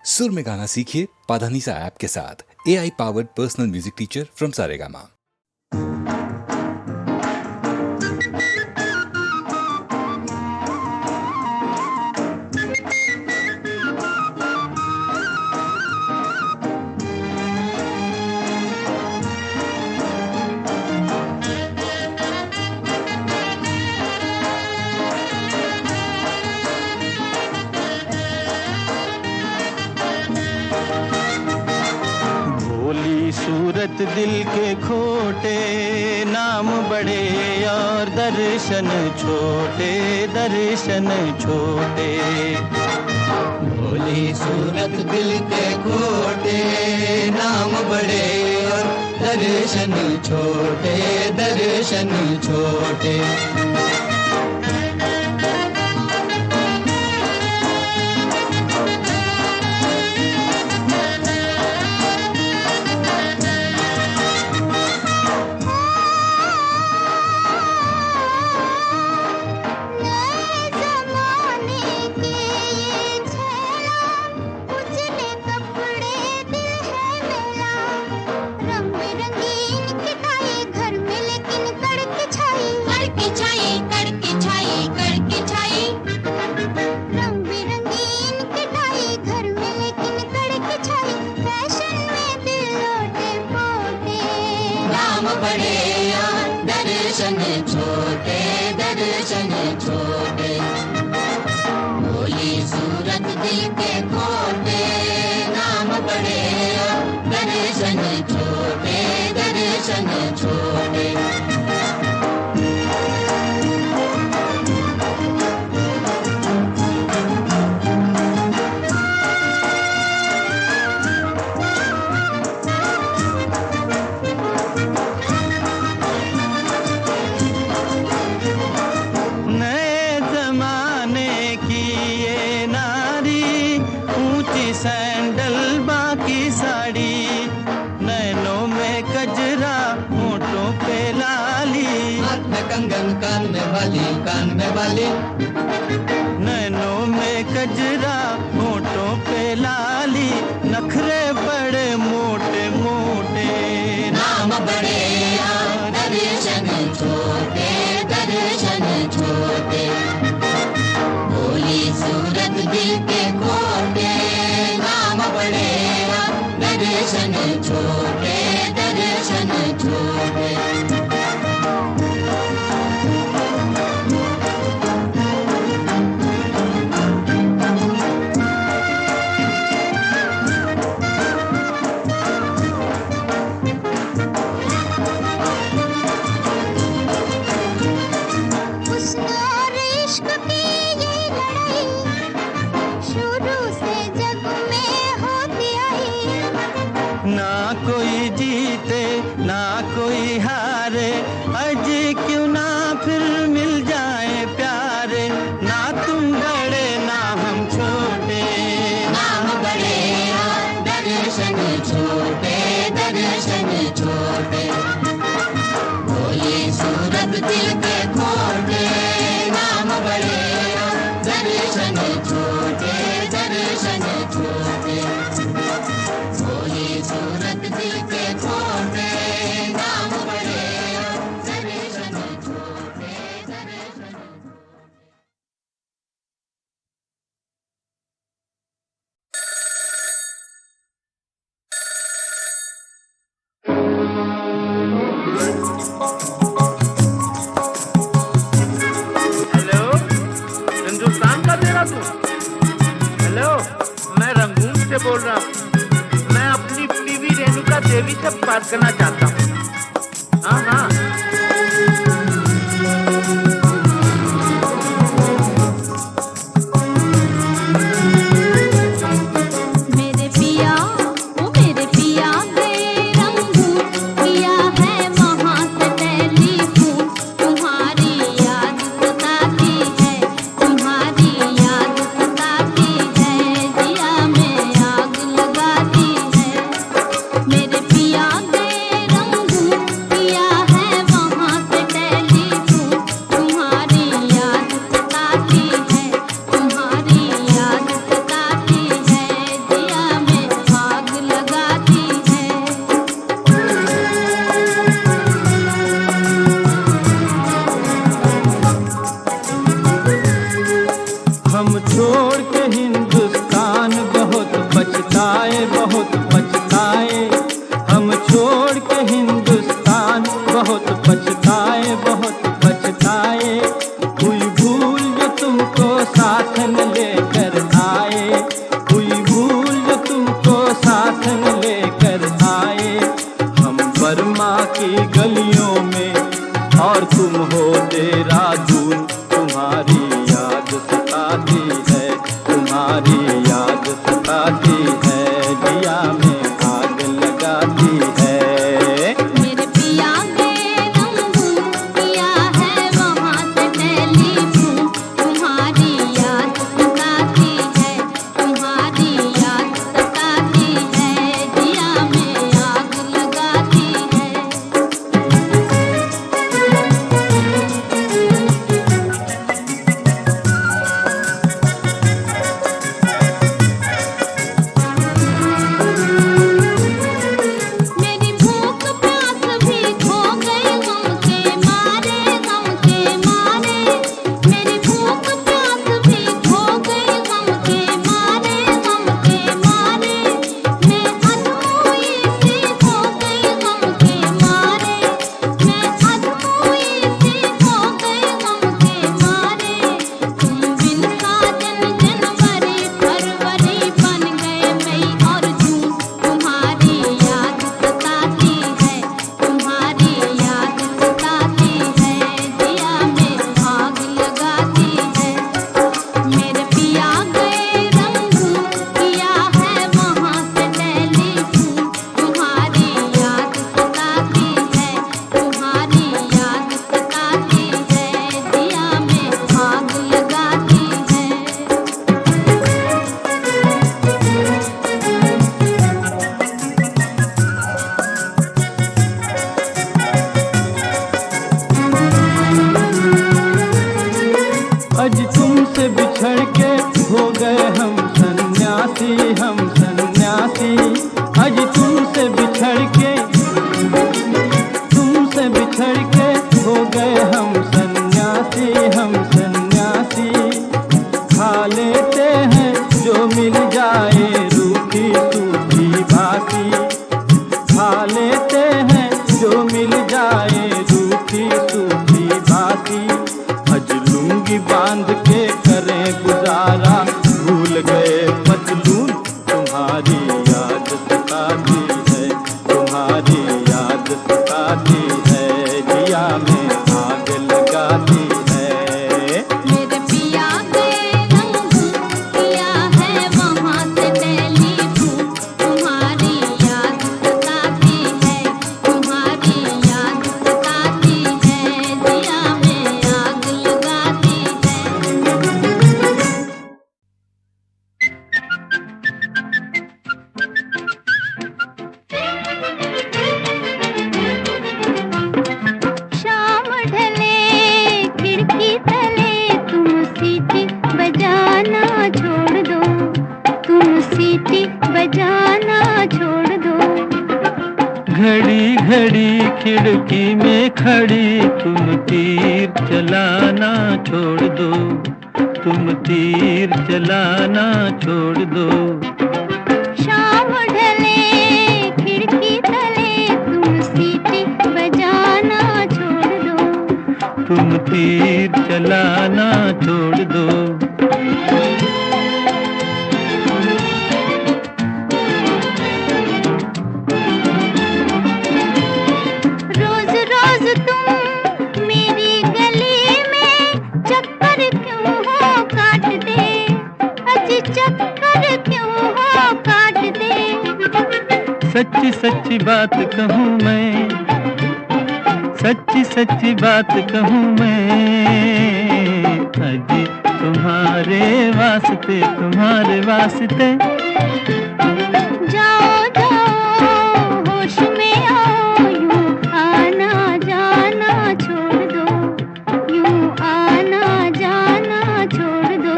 सुर में गाना सीखिए पाधानीसा ऐप के साथ। AI powered personal music teacher from Saregama. सूरत दिल के खोटे, नाम बड़े और दर्शन छोटे, दर्शन छोटे। भोली सूरत दिल के खोटे, नाम बड़े और दर्शन छोटे, दर्शन छोटे। दर्शन छोटे, दर्शन छोटे। भोली सूरत दिल के खोटे, नाम बड़े दर्शन छोटे, दर्शन छोटे। सैंडल बाकी साड़ी, नैनों में कजरा, होठों पे लाली, हाथ में कंगन, कान में बाली, कान में बाली। नैनों में कजरा, होठों पे लाली, नखरे बड़े मोटे मोटे, नाम बड़े दर्शन छोटे, दर्शन छोटे। भोली सूरत दिल के खोटे, बड़े दर्शन छोटे, दर्शन छोटे। ना कोई जीते ना कोई हारे, आज क्यों ना फिर मिल जाए प्यारे। ना तुम बड़े ना हम छोटे, नाम बड़े दर्शन छोटे, दर्शन छोटे। भोली सूरत दिल के खोटे, नाम बड़े दर्शन छोटे, दर्शन छोटे। सूरत दिल के खोटे, नाम बड़े दर्शन छोटे, दर्शन। हेलो, हिंदुस्तान का तेरा तू? हेलो, मैं रंगून से बोल रहा हूँ। मैं अपनी बीवी रेणुका देवी से बात करना चाहता हूँ। हाँ हाँ। मेरे पिया, ओ मेरे पिया गए रंगून, किया है वहाँ से टेलीफोन। तुम्हारी याद सताती है, तुम्हारी याद सताती है, जिया में आग लगाती है। मेरे पिया गए रंगून, की गलियों में, और तुम हो देहरादून। तुम्हारी याद सताती है, तुम्हारी याद सताती है, जिया में आग लगाती है। मेरे पिया गए रंगून, किया है वहाँ से टेलीफोन। तुम्हारी याद सताती है, तुम्हारी याद सताती है, जिया में आग लगाती है। मेरी भूख प्यास भी खो गई गम के मारे, गम के मारे। मेरी भूख प्यास भी खो गई गम के मारे, गम के मारे। मैं अधमोई सी हो गई गम के मारे, मैं अधमोई सी हो गई गम के मारे। तुम बिन साजन जनवरी फरवरी बन गए मई और जून। तुम्हारी याद सताती है, तुम्हारी याद सताती है, जिया में आग लगाती है। मेरे पिया गए रंगून, किया है वहाँ से टेलीफोन। तुम्हारी याद सताती है, तुम्हारी याद सताती है, जिया में आग लगाती है। अज तुमसे बिछड़ के हो गए हम सन्यासी, हम सन्यासी। अज तुमसे बिछड़ के हो गए हम सन्यासी, हम सन्यासी। खा लेते हैं जो मिल जाए रूखी सूखी बासी, खा लेते हैं जो मिल जाए रूखी सूखी बासी। हज लूंगी बांध के करें गुजारा, भूल गए पतलून। तुम्हारी याद सताती है, तुम्हारी याद सताती है, जिया में आग लगाती है। मेरे पिया गए रंगून, किया है वहाँ से टेलीफोन। तुम्हारी याद सताती है, तुम्हारी याद सताती है, जिया में आग लगाती है। शाम ढले खिड़की तले, तुम सीटी बजाना छोड़ दो, तुम सीटी बजाना छोड़ दो। घड़ी घड़ी खिड़की में खड़ी, तुम तीर चलाना छोड़ दो, तुम तीर चलाना छोड़ दो। शाम ढले खिड़की तले, तुम सीटी बजाना छोड़ दो, तुम तीर चलाना छोड़ दो। रोज रोज तुम मेरी गली में चक्कर क्यों हो काटते, अजी चक्कर क्यों हो काटते। सच्ची सच्ची बात कहूँ मैं, सच्ची सच्ची बात कहूँ मैं, अजी तुम्हारे वास्ते, तुम्हारे वास्ते। जाओ जाओ होश में आओ, यूं आना जाना छोड़ दो, यूं आना जाना छोड़ दो।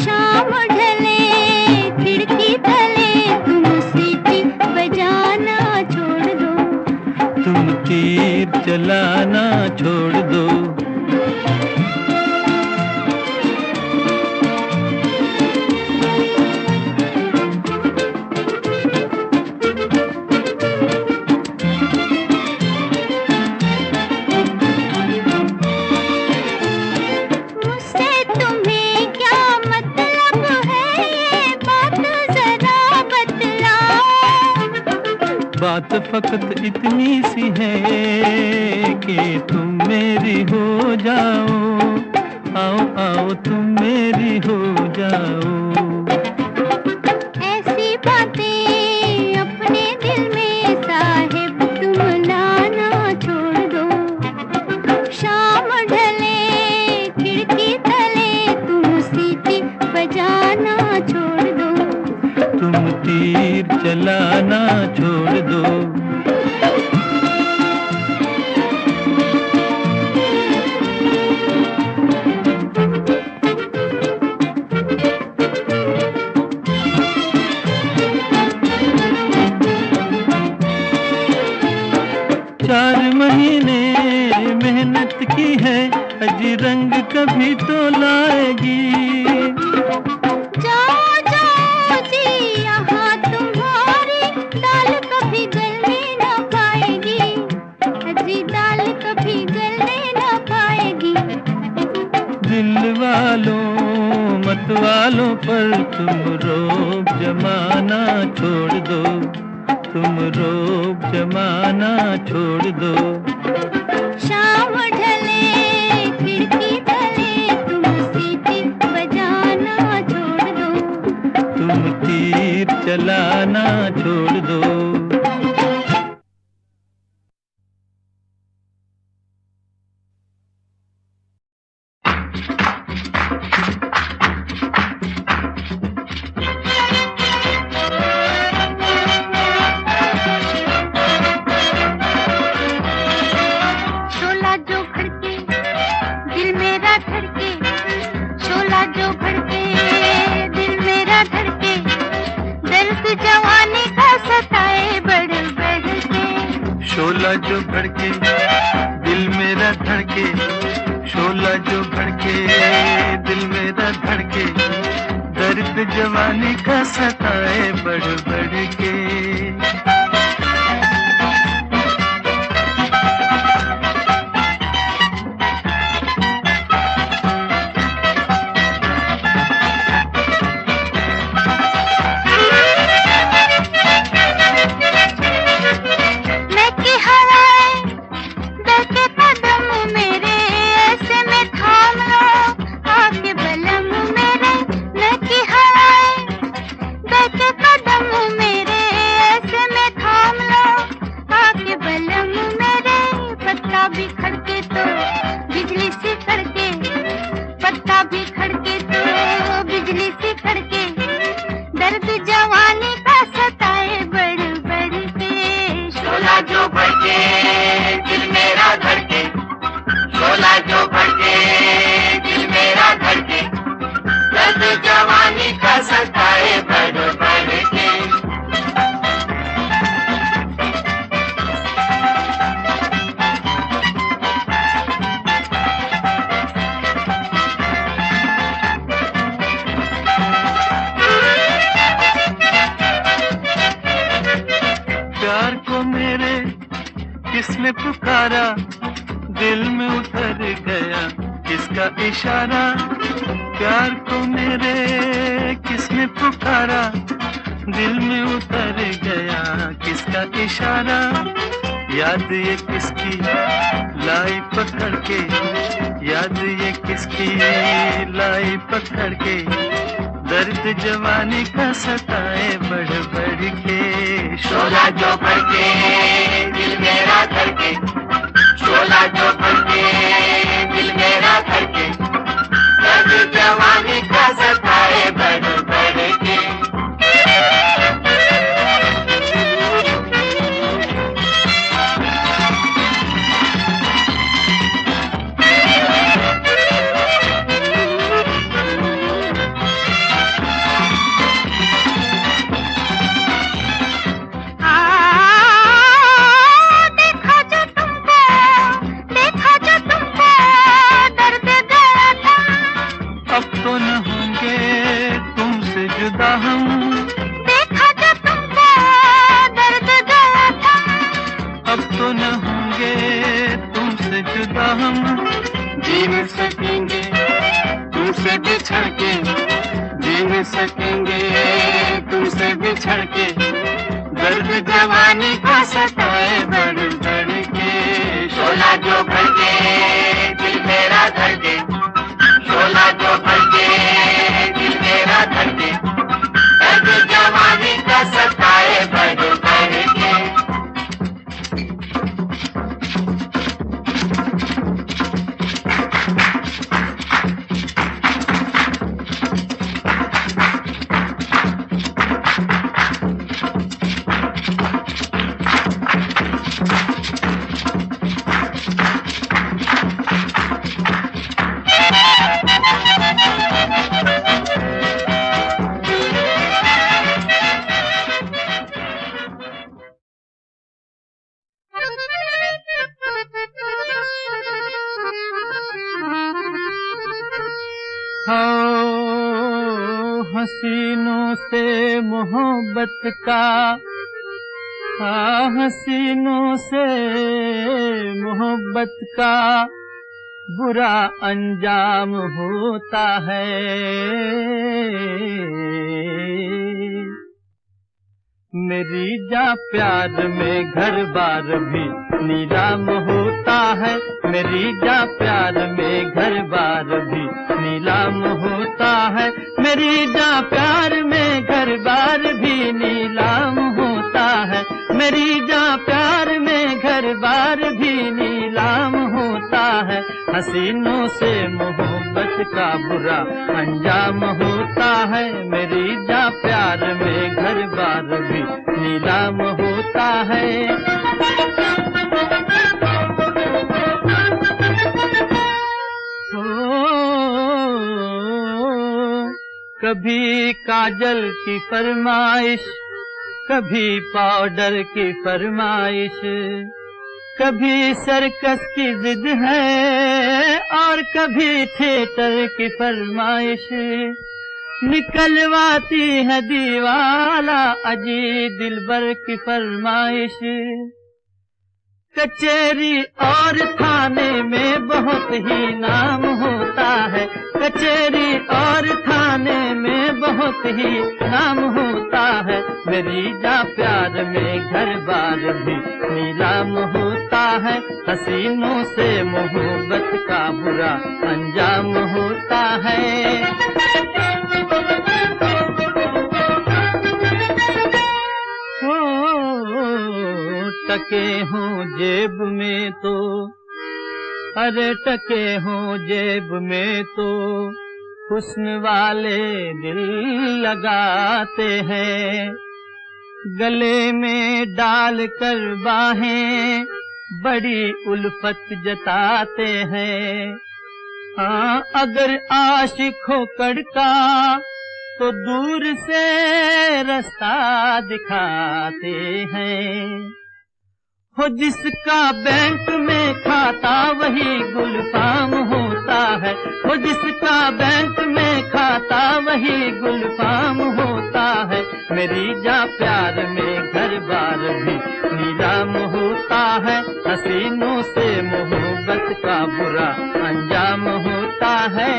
शाम ढले खिड़की तले, तुम सीटी बजाना छोड़ दो, तुम तीर चलाना छोड़ दो। बात फकत इतनी सी है कि तुम मेरी हो जाओ, आओ आओ तुम मेरी हो जाओ। ऐसी बातें अपने दिल में साहिब तुम लाना छोड़ दो। शाम ढले खिड़की तले तुम सीटी बजाना छोड़ दो। तुम तीर चलाना छोड़ दो। चार महीने मेहनत की है, अजी रंग कभी तो लाएगी। जाओ जाओ जी यहाँ तुम्हारी दाल कभी गलने न पाएगी। अजी दाल कभी गलने न पाएगी। दिल वालों मत वालों पर तुम रोब जमाना छोड़ दो, तुम रोब जमाना छोड़ दो। शाम ढले खिड़की तले तुम सीटी बजाना छोड़ दो। तुम तीर चलाना छोड़ दो। शोला जो भड़के दिल मेरा धड़के। शोला जो भड़के दिल मेरा धड़के। दर्द जवानी का सताए बढ़ बढ़ के। शोला जो भड़के दिल मेरा धड़के। शोला जो भड़के दिल मेरा धड़के। दर्द जवानी का सताए बढ़ बढ़ के। मैं की हवाएं बहके कदम मेरे ऐसे में थाम लो आके बलम मेरे। मैं की हवाएं बहके कदम मेरे ऐसे में थाम लो आके बलम मेरे। पत्ता भी खड़के तो बिजली सी कड़के। पत्ता भी खड़के तो बिजली सी कड़के। दर्द जवानी का सताए बढ़ बढ़ के। शोला जो भड़के दिल मेरा धड़के। शोला जो भड़के दिल मेरा धड़के। दर्द जवानी का सताए बढ़ बढ़ के। प्यार को मेरे किसने पुकारा, दिल में उतर गया किसका इशारा। प्यार को मेरे किसने पुकारा, दिल में उतर गया किसका इशारा। याद ये किसकी लाई पकड़ के। याद ये किसकी लाई पकड़ के। दर्द जवानी का सताए बढ़ बढ़ के। शोला जो भड़के दिल मेरा धड़के। शोला जो भड़के दिल मेरा धड़के। दर्द जवानी का सताए बढ़ बढ़ के। जी न सकेंगे तुमसे बिछड़ के, जी न सकेंगे तुमसे बिछड़ के, दर्द जवानी का मोहब्बत का, हाँ हसीनों से मोहब्बत का बुरा अंजाम होता है। मेरी जा प्यार में घर बार भी नीलाम होता है। मेरी जा प्यार में घर बार भी नीलाम होता है। मेरी जा प्यार में घर बार भी नीलाम होता है। मेरी जा प्यार में घर बार भी नीलाम होता है। हसीनों से मोहब्बत का बुरा अंजाम होता है। मेरी जा प्यार में घर बार भी नीलाम होता है। कभी काजल की फरमाइश, कभी पाउडर की फरमाइश, कभी सर्कस की जिद है और कभी थिएटर की फरमाइश। निकलवाती है दीवाला अजी दिलबर की फरमाइश। कचहरी और थाने में बहुत ही नाम होता है। कचहरी और थाने में बहुत ही नाम होता है। मेरी जा प्यार में घर बार भी नीलाम होता है। हसीनों से मोहब्बत का बुरा अंजाम होता है। टके हों जेब में तो, अरे टके हों जेब में तो हुस्न वाले दिल लगाते हैं। गले में डाल कर बाहें बड़ी उल्फत जताते हैं। हाँ अगर आशिक हो कड़का तो दूर से रास्ता दिखाते हैं। हो जिसका बैंक में खाता वही गुलफाम होता है। हो जिसका बैंक में खाता वही गुलफाम होता है। मेरी जा प्यार में घर बार भी नीलाम होता है। हसीनों से मोहब्बत का बुरा अंजाम होता है।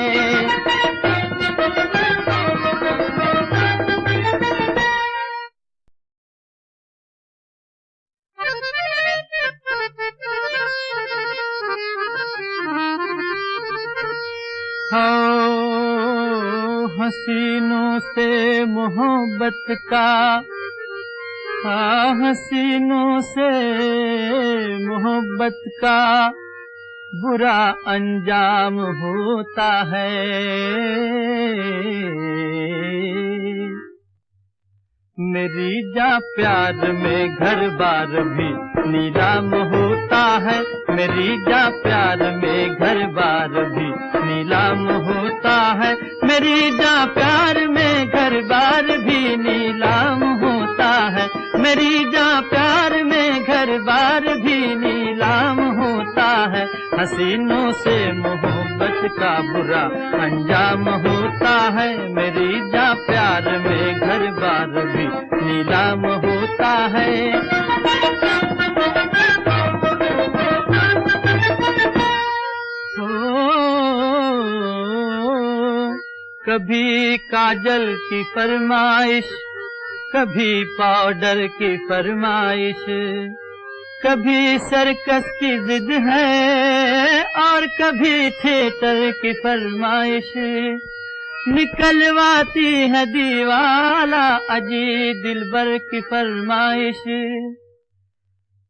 हसीनों से मोहब्बत का, हाँ हसीनों से मोहब्बत का बुरा अंजाम होता है। मेरी जा प्यार में घर बार भी नीलाम होता है। मेरी जा प्यार में घर बार भी नीलाम होता है। मेरी जा प्यार में घर बार भी नीलाम होता है। मेरी जा प्यार में घर बार भी नीलाम होता है। हसीनों से मोहब्बत का बुरा अंजाम होता है। मेरी जा प्यार में घर बार भी नीलाम होता है। कभी काजल की फरमाइश, कभी पाउडर की फरमाइश, कभी सर्कस की जिद है और कभी थिएटर की फरमाइश। निकलवाती है दीवाला अजी दिलबर की फरमाइश।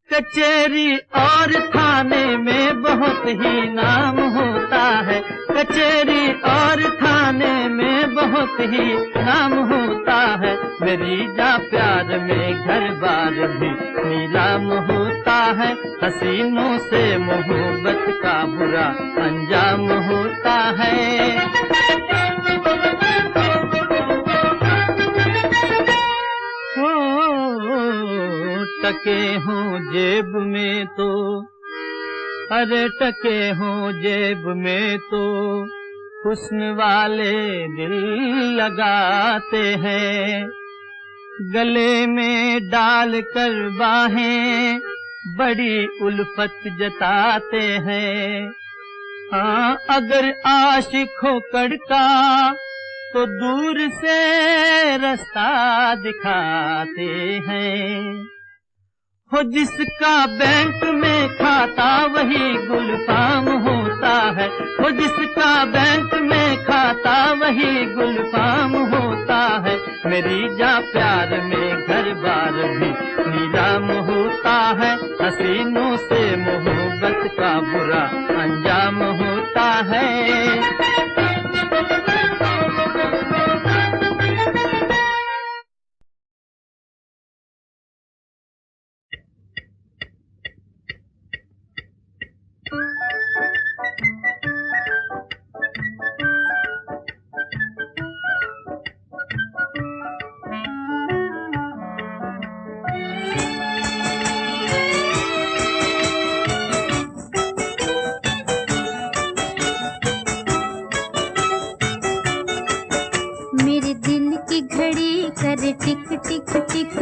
कचहरी और थाने में बहुत ही नाम होता है। कचहरी और थाने में बहुत ही नाम होता है। मेरी जा प्यार में घर बार भी नीलाम होता है। हसीनों से मोहब्बत का बुरा अंजाम होता है। टके हों जेब में तो, अरे टके हों जेब में तो हुस्न वाले दिल लगाते हैं। गले में डाल कर बाहें बड़ी उल्फत जताते हैं। हाँ, अगर आशिक हो कड़का तो दूर से रास्ता दिखाते हैं। हो जिसका बैंक में खाता वही गुलफाम होता है। हो जिसका बैंक में खाता वही गुलफाम होता है। मेरी जा प्यार में घर बार भी नीलाम होता है। हसीनों से मोहब्बत का बुरा अंजाम होता है। मेरे दिल की घड़ी करे टिक टिक टिक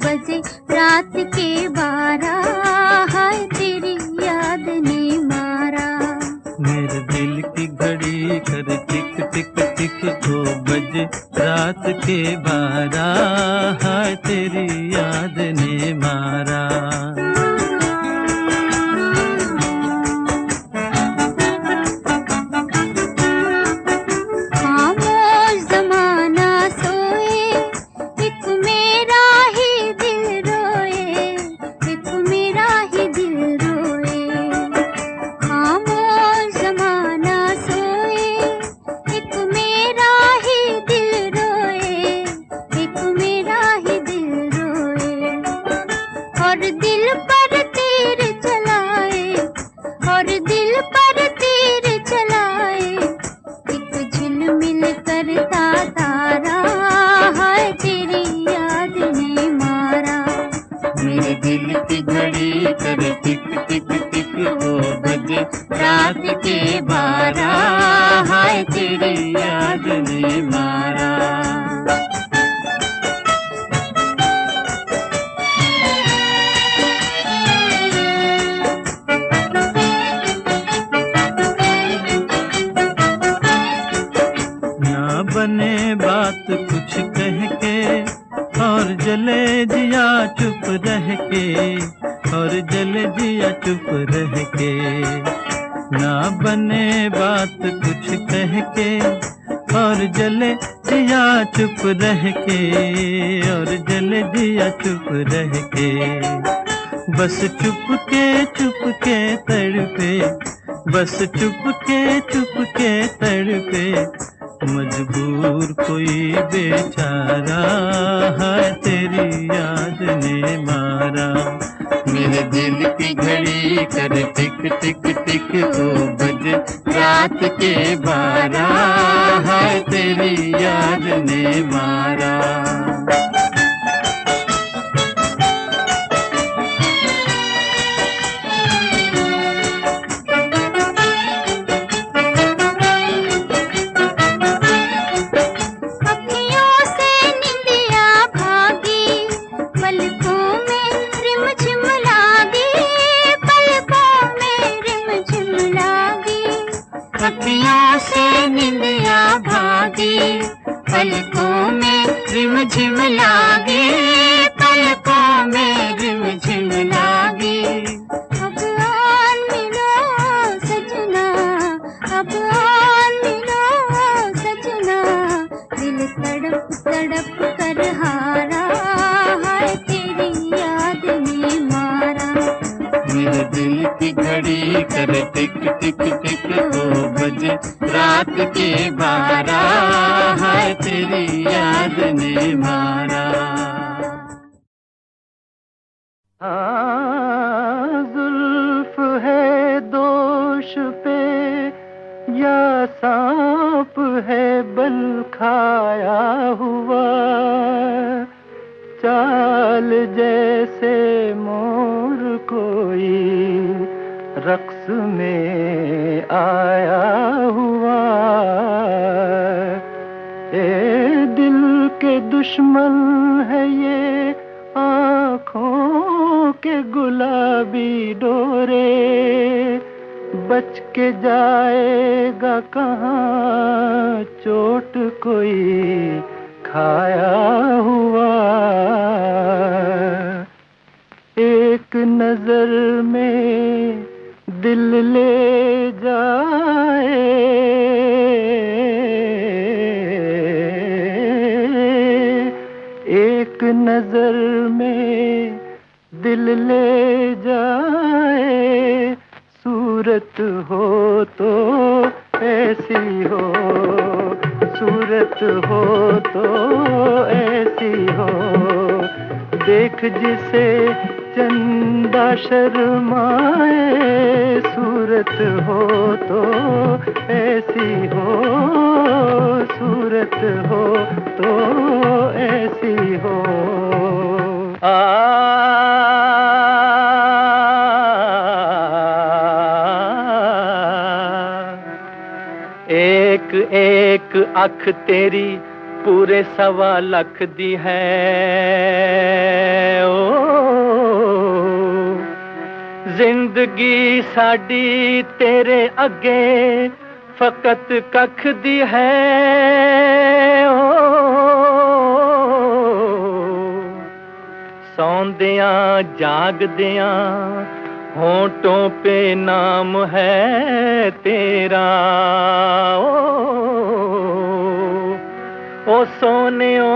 बजे रात के 12। हाय तेरी याद ने मारा। मेरे दिल की घड़ी करे टिक टिक टिक 2 बजे रात के 12। हाय तेरी याद ने मारा। बने बात कुछ कह के और जले जिया चुप रह के। और जले जिया चुप रह के। ना बने बात कुछ कह के और जले जिया चुप रह के। और जले जिया चुप रह के। बस चुप के तड़पे। बस चुप के तड़पे। मजबूर कोई बेचारा है तेरी याद ने मारा। मेरे दिल की घड़ी कर टिक टिक टिक 2 बजे रात के 12। है तेरी याद ने मारा। अखियों से निंदिया भागी पलकों में रिमझिम लागी। पलकों में रिमझिम लागी। अब आन मिलो सजना। अब आन मिलो सजना। दिल तड़प तड़प कर हारा। हाय तेरी याद ने मारा। मेरे दिल की घड़ी कर टिक टिक टिक 2 बजे रात के 12। हाय तेरी याद ने मारा। जुल्फ है दोष पे या सांप है बल खाया हुआ। चाल जैसे मोर कोई रक्स में आया हुआ। ए दिल के दुश्मन है ये आँखों के गुलाबी डोरे, बच के जाएगा कहाँ चोट कोई खाया हुआ। एक नजर में दिल ले जाए, एक नजर में दिल ले जाए, सूरत हो तो ऐसी हो, सूरत हो तो ऐसी हो, देख जिसे चंदा शर्माए, सूरत हो तो ऐसी हो, सूरत हो तो ऐसी हो। एक एक अख तेरी पूरे 1.25 लाख दी है ओ, जिंदगी साडी तेरे अगे फकत कख दी है ओ, सौंदियां जागदियां होंठों पे नाम है तेरा ओ सोनियो,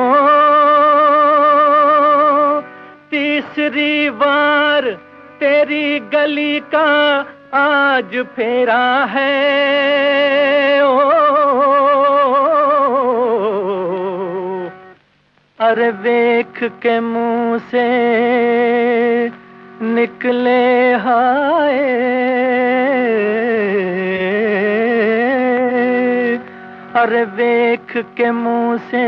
तीसरी बार तेरी गली का आज फेरा है ओ, अरे देख के मुंह से निकले हाय, अरे देख के मुंह से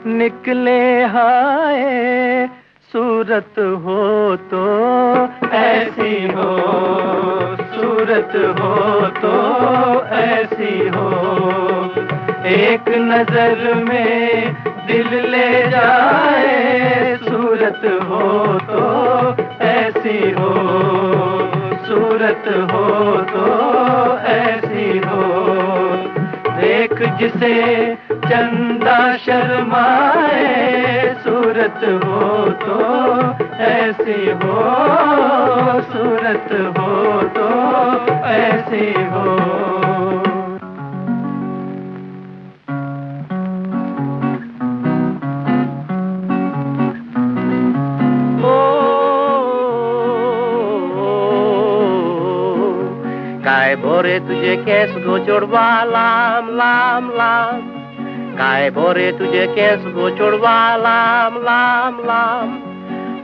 निकले हाय, सूरत हो तो ऐसी हो, सूरत हो तो ऐसी हो, एक नजर में दिल ले जाए, सूरत हो तो ऐसी हो, सूरत हो तो ऐसी हो, देख जिसे चंदा शर्माए, सूरत हो तो ऐसी हो, सूरत हो तो ऐसी हो। काय भोरे तुझे केस गोचोडवा लांब लांब लांब, काय भोरे तुझे केस गोचोडवा लांब लांब लांब,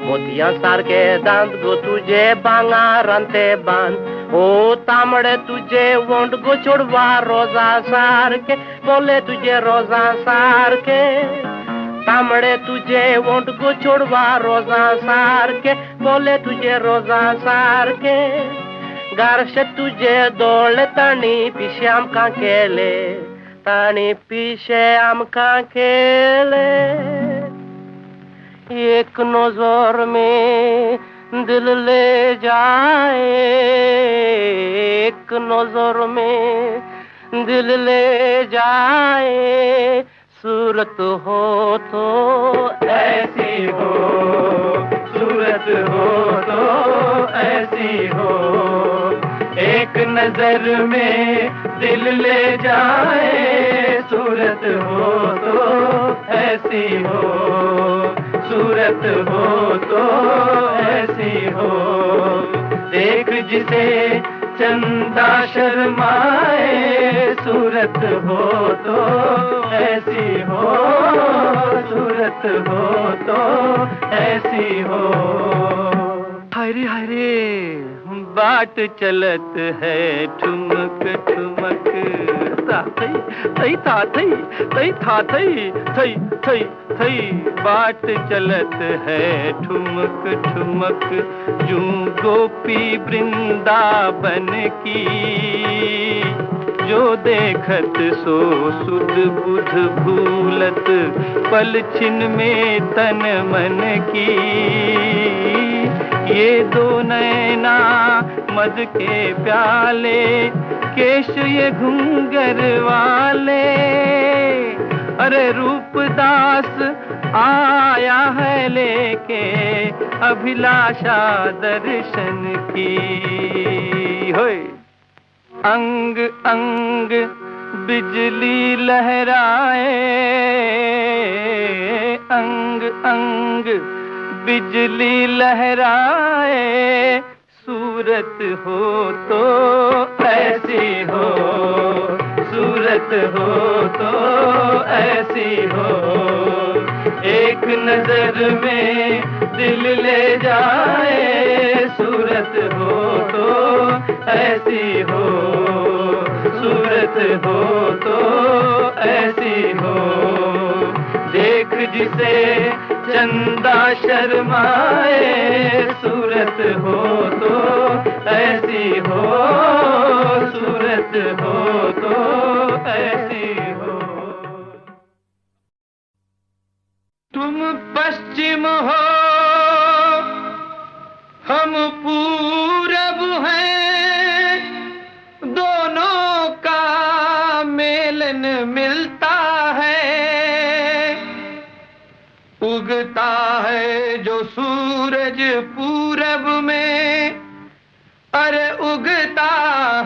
मोतिया सारखे दांत गो तुझे भांगारांते बांध, ओ तांबडे तुझे वोंट गोचोडवा रोजा सारखे, बोले तुझे रोजा सारखे, तांबडे तुझे वोंट गोचोडवा रोजा सारखे, बोले तुझे रोजा सारखे, गारशे तुझे दोळे ताणी पिशे आमकां केले, ताणी पिशे आमकां केले, एक नजर में दिल ले जाए, एक नजर में दिल ले जाए, सूरत हो तो ऐसी हो, सूरत हो तो ऐसी हो, एक नजर में दिल ले जाए, सूरत हो तो ऐसी हो, सूरत हो तो ऐसी हो, देख जिसे चंदा शर्माए, सूरत हो तो ऐसी हो, सूरत हो तो ऐसी हो। हाय रे बाट चलत है ठुमक ठुमक, थई था थई थई था थई थई थई थई, बाट चलत है ठुमक ठुमक, यूं गोपी वृंदावन की, जो देखत सो सुध बुध भूलत पल छिन में तन मन की। ये दो नैना मद के प्याले केश ये घुंघर वाले। अरे रूपदास आया है लेके अभिलाषा दर्शन की। होय अंग अंग बिजली लहराए, अंग अंग बिजली लहराए। सूरत हो तो ऐसी हो, सूरत हो तो ऐसी हो। एक नजर में दिल ले जाए। सूरत हो तो ऐसी हो, सूरत हो तो ऐसी हो। देख जिसे चंदा शर्माए। सूरत हो तो ऐसी हो, सूरत हो तो ऐसी हो। तुम पश्चिम हो हम पूरब हैं, दोनों का मेलन मिलता है। उगता है जो सूरज पूरब में, अरे उगता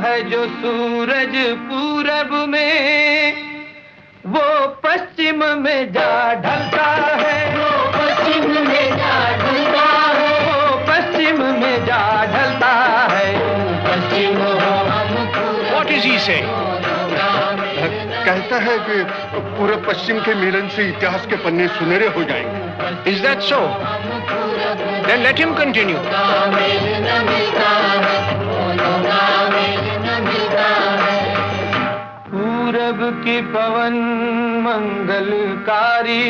है जो सूरज पूरब में, वो पश्चिम में जा ढलता है। वो पश्चिम में जा ढलता है, वो पश्चिम में जा ढलता है। पश्चिम हो हम। What is he saying? कहता है कि पूरे पश्चिम के मिलन से इतिहास के पन्ने सुनहरे हो जाएंगे। Is that so? Then let him continue. पूरब की पवन मंगलकारी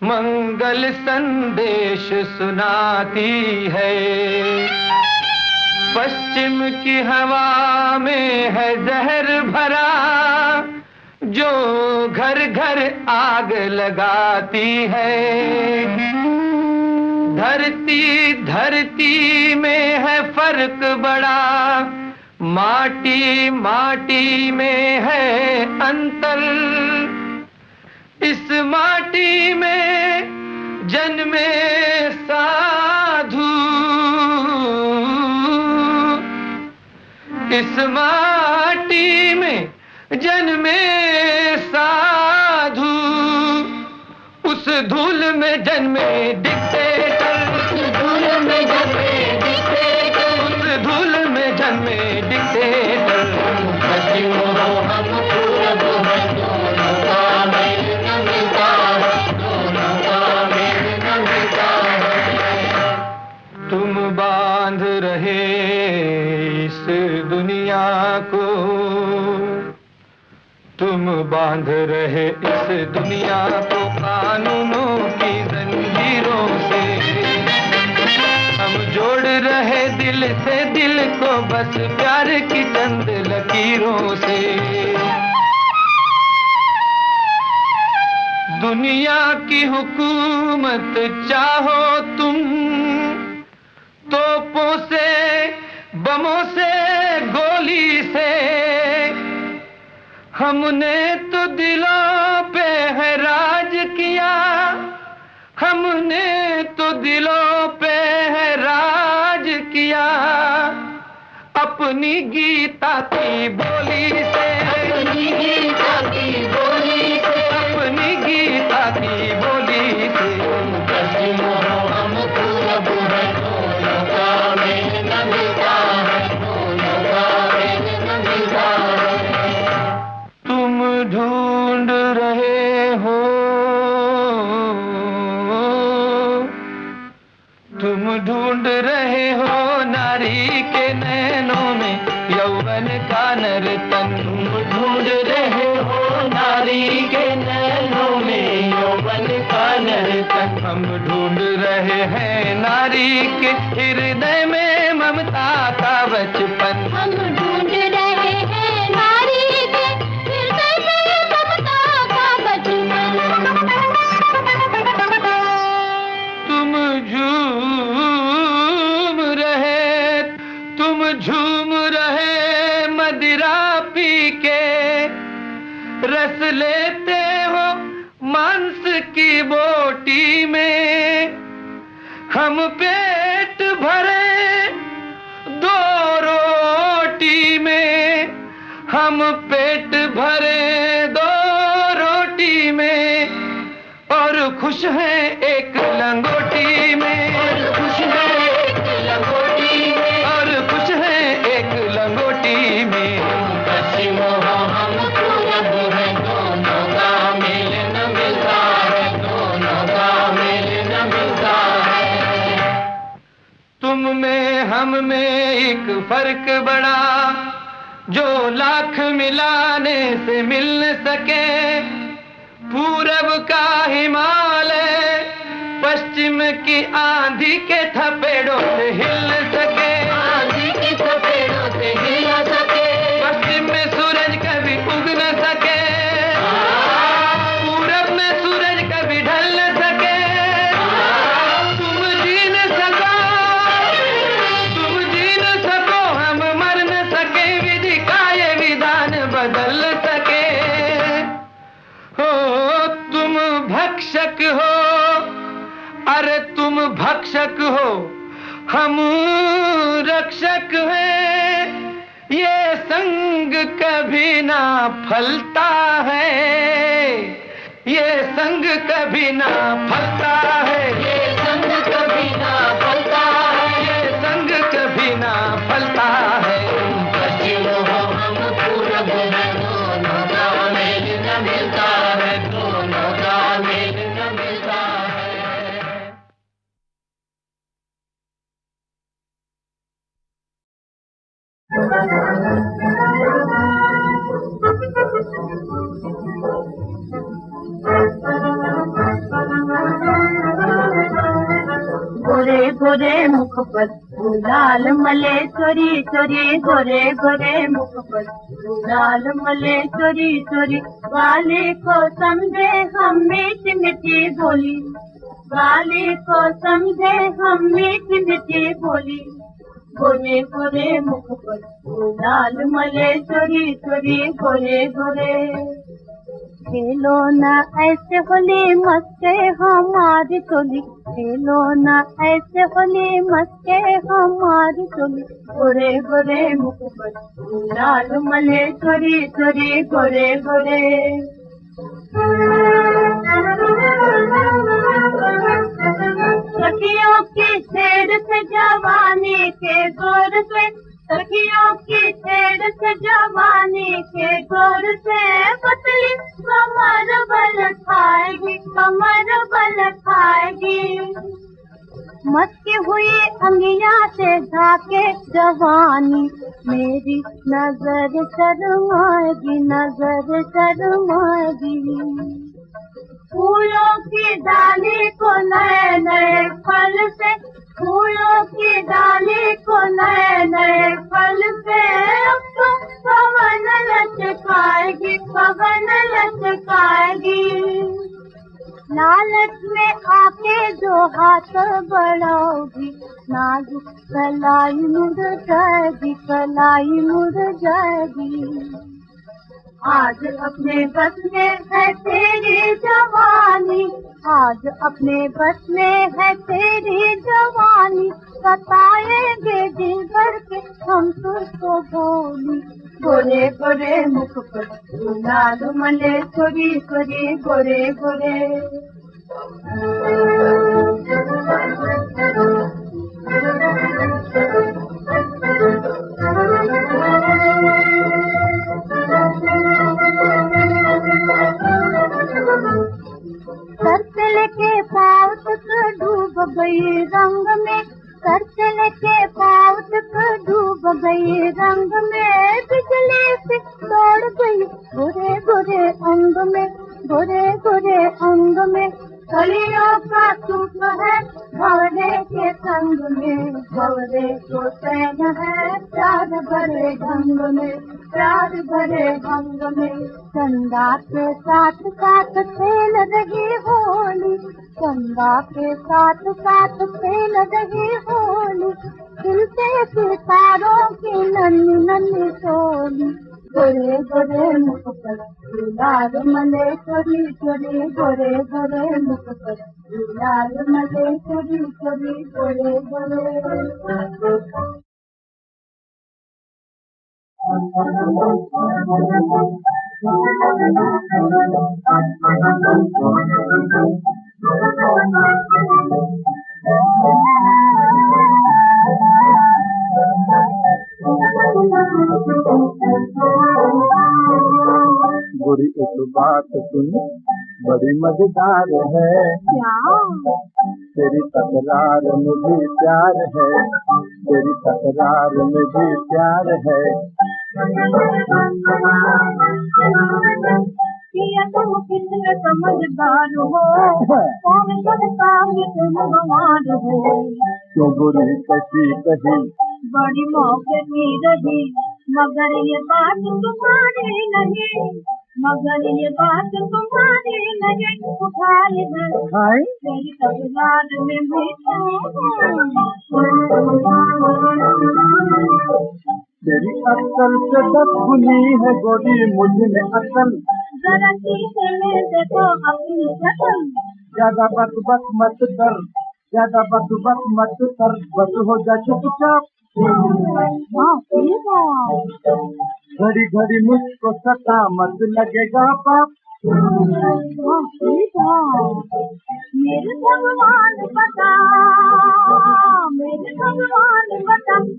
मंगल संदेश सुनाती है। पश्चिम की हवा में है जहर भरा, जो घर घर आग लगाती है। धरती धरती में है फर्क बड़ा, माटी माटी में है अंतर। इस माटी में जन्मे साधु, इस माटी में जन्मे साधु, उस धूल में जन्मे डिक्टेटर। उस धूल में जन्मे डिक्टेटर, उस धूल में जन्मे डिक्टेटर। पश्चिम हो हम पूरब हैं, दोनों का मेल न मिलता है, दोनों का मेल न मिलता है। तुम बांध रहे इस दुनिया को, तुम बांध रहे इस दुनिया को कानूनों की जंजीरों से। हम जोड़ रहे दिल से दिल को बस प्यार की चंद लकीरों से। दुनिया की हुकूमत चाहो तुम, तोपों से बमों से गोली से। हमने तो दिलों पे है राज किया, हमने तो दिलों पे है राज किया। अपनी गीता की बोली से, अपनी गीता की बोली से, अपनी गीता की बोली से। पश्चिम हो हम पूरब हैं, दोनों का मेल न मिलता है, दोनों का मेल न मिलता है। तुम ढूंढ रहे हो, तुम ढूंढ रहे हो नारी के नैनों में यौवन का नर्तन। तुम ढूंढ रहे हो नारी के नैनों में यौवन का नर्तन। हम ढूंढ रहे हैं नारी के हृदय में ममता का बचपन। हम ढूंढ रहे हैं बोटी में हम पेट भरे, दो रोटी में हम पेट भरे, दो रोटी में, और खुश हैं एक लंगोटी में, और खुश हैं एक लंगोटी में, और खुश हैं एक लंगोटी में। पश्चिम हो हम पूरब है, दोनों का मेल न मिलता है, दोनों का मेल न मिलता है। तुम में हम में एक फर्क बड़ा, जो लाख मिलाने से मिल न सके। पूरब का हिमालय पश्चिम की आंधी के थपेड़ों से हिल न सके, आंधी की थपेड़ों से हिल न सके। पश्चिम में सूरज कभी उग न सके, पूरब में सूरज कभी ढल न सके। तुम जी न सको, तुम जी न सको, हम मर न सके, विधि का ये विधान बदल न सके। हो तुम भक्षक हो, अरे तुम भक्षक हो, हम रक्षक हैं। ये संग कभी ना फलता है, ये संग कभी ना फलता है, ये संग कभी ना फलता है, ये संग कभी ना फलता है। पश्चिम हो हम पूरब है, दोनों का मेल न मिलता है, दोनों का मेल न मिलता है। गोरे गोरे मुख पर लाल मले चोरी चोरी, गोरे गोरे मुख पर लाल मले चोरी चोरी। वाले को समझे हम मीठी मीठी बोली, वाले को समझे हम मीठी मीठी बोली। गोरे गोरे मुख पर लाल मले चोरी चोरी, गोरे गोरे। खेलो न ऐसे होली मस्के हमारी टोली, खेलो न ऐसे होली मस्के हमारी टोली। गोरे गोरे मुख पर लाल मले चोरी चोरी, गोरे गोरे। सखियों की छेड़ से जवानी के गोर से, सखियों की छेड़ से जवानी के गोर से, पतली कमर बल खाएगी, कमर बल खाएगी। मस्की हुई अंगिया से झाके जवानी, मेरी नजर शर्माएगी, नजर शर्माएगी। फूलों की डाली को नए नए फल से, फूलों की डाली को नए नए फल से, अब तो पवन लचकाएगी, पवन लचकाएगी। लालच में आके जो हाथ बढ़ाओगी, नाजुक कलाई मुड़ जाएगी, कलाई मुड़ जाएगी। आज अपने बस में है तेरी जवानी, आज अपने बस में है तेरी जवानी। बताएंगे दिल भर के हम तुझको बोली, गोरे गोरे मुख पर लाल मले चोरी चोरी, गोरे गोरे। सर से लेके पाँव तक डूब गई रंग में, सर से लेके पाँव तक डूब गई रंग में। बिजली से दौड़ गई गोरे गोरे अंग में, गोरे गोरे अंग में। कलियों का सूप है भवरे के संग में, भवरे को चैन है प्यार भरे ढंग में, प्यार भरे ढंग में। चंदा के साथ साथ खेल रही होली, चंदा के साथ साथ खेल रही होली। खिलते सितारों की नन्ही नन्ही टोली, गोरे गोरे मुख पर लाल मलेश्वरी चोरी गोरे गोरे मुख पर लाल मलेश्वरी चोरी गोरे गोरे गोरी एक बात सुन बड़ी मजेदार है क्या तेरी तकरार में भी प्यार है तेरी तकरार में भी प्यार है किया तुम कितने समझदार हो कौन करता है तुम गंवार हो क्यों गोरी कसी कही बड़ी मौके की रही मगर ये बात तुम्हारी नहीं मगर ये बात तुम्हारी नहीं उठाई है हाय तेरी तकरार में भी तेरी अक्ल से दस गुनी है गोरी मुझ में अक्ल जरा शीशे में देखो अपनी शक्ल ज्यादा बक बक मत कर ज्यादा बक बक मत कर बस हो जा चुपचाप घड़ी घड़ी मुझको सता मत लगेगा पाप मेरे भगवान बता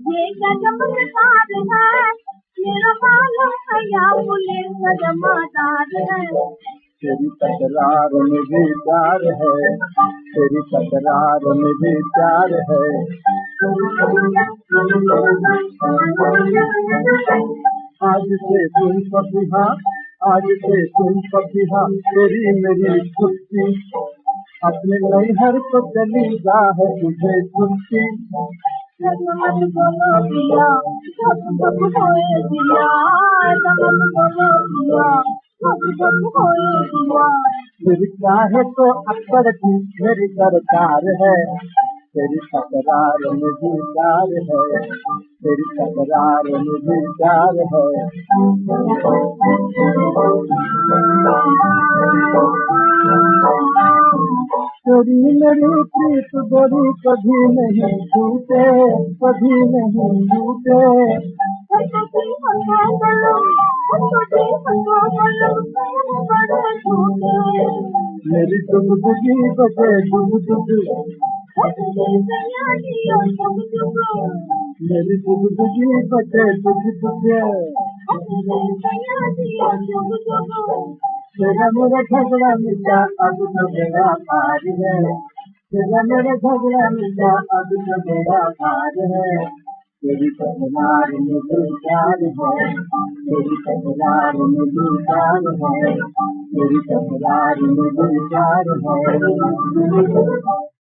ये क्या चमत्कार है मेरा मालूम है या पुलिस का जमादार है तेरी तकरार में भी प्यार है तेरी तकरार में भी प्यार है आज से तुम पपिहा आज से तुम पपिहा तेरी मेरी छुट्टी अपने नैहर को चली जा है तुझे छुट्टी मत बोलो पिया सब होए दिया मत बोलो पिया सब होए दिया फिर चाहे तो अकड़ की मेरी सरकार है तेरी तकरार में भी प्यार है तेरी तकरार में भी प्यार है तेरी मेरी प्रीत गोरी कभी नहीं छूटे कभी नहीं छूटे मेरी डुगडुगी बजे डुगडुग मेरी डुगडुगी बजे डुगडुग तेरा मेरा झगड़ा मिटा अब तो मेरा पार है तेरा मेरा झगड़ा मिटा अब तो मेरा पार है तेरी तकरार में भी प्यार है तेरी तकरार में भी प्यार है तेरी तकरार में भी प्यार है